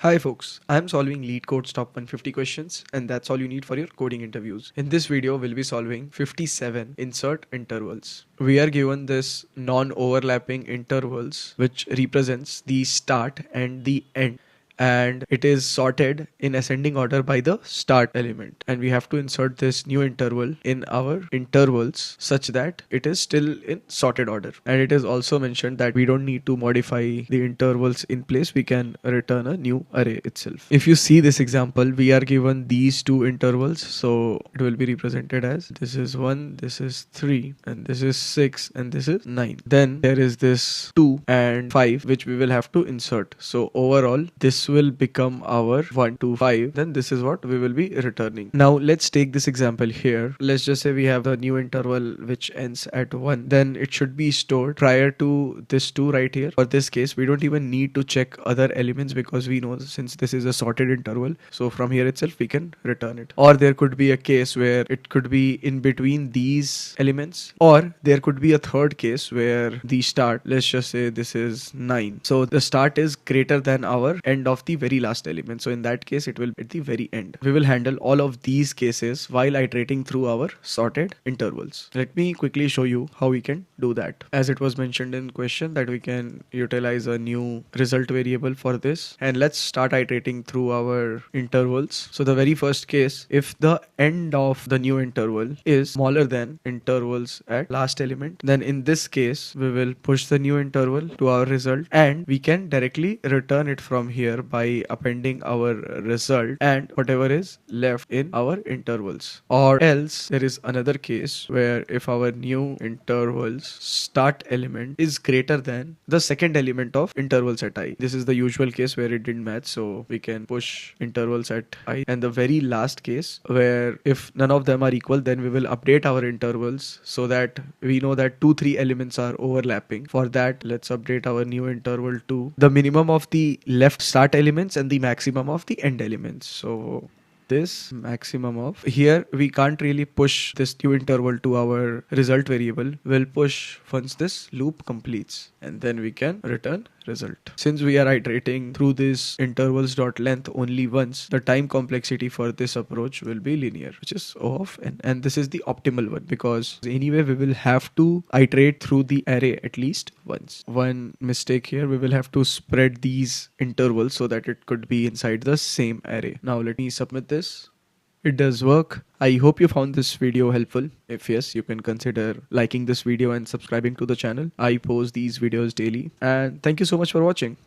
Hi folks, I'm solving Leetcode's top 150 questions and that's all you need for your coding interviews. In this video, we'll be solving 57 insert intervals. We are given this non-overlapping intervals which represents the start and the end, and it is sorted in ascending order by the start element, and we have to insert this new interval in our intervals such that it is still in sorted order. And it is also mentioned that we don't need to modify the intervals in place, we can return a new array itself. If you see this example, we are given these two intervals, so it will be represented as this is 1, this is 3, and this is 6, and this is 9. Then there is this 2 and 5 which we will have to insert. So overall this will become our 1 to 5. Then this is what we will be returning. Now let's take this example here. Let's just say we have a new interval which ends at 1. Then it should be stored prior to this 2 right here. For this case, we don't even need to check other elements because we know since this is a sorted interval, so from here itself we can return it. Or there could be a case where it could be in between these elements, or there could be a third case where the start, let's just say this is 9, so the start is greater than our end of the very last element, so in that case it will be at the very end. We will handle all of these cases while iterating through our sorted intervals. Let me quickly show you how we can do that. As it was mentioned in question that we can utilize a new result variable for this, and let's start iterating through our intervals. So the very first case, if the end of the new interval is smaller than intervals at last element, then in this case we will push the new interval to our result, and we can directly return it from here by appending our result and whatever is left in our intervals. Or else there is another case where if our new intervals start element is greater than the second element of intervals at I. This is the usual case where it didn't match, so we can push intervals at I. And the very last case where if none of them are equal, then we will update our intervals so that we know that 2-3 elements are overlapping. For that, let's update our new interval to the minimum of the left start elements and the maximum of the end elements. So this maximum of here, we can't really push this new interval to our result variable. We'll push once this loop completes, and then we can return result. Since we are iterating through this intervals.length only once, the time complexity for this approach will be linear, which is O of n, and this is the optimal one because anyway we will have to iterate through the array at least once. One mistake here, we will have to spread these intervals so that it could be inside the same array. Now let me submit this. It does work. I hope you found this video helpful. If yes, you can consider liking this video and subscribing to the channel. I post these videos daily, and thank you so much for watching.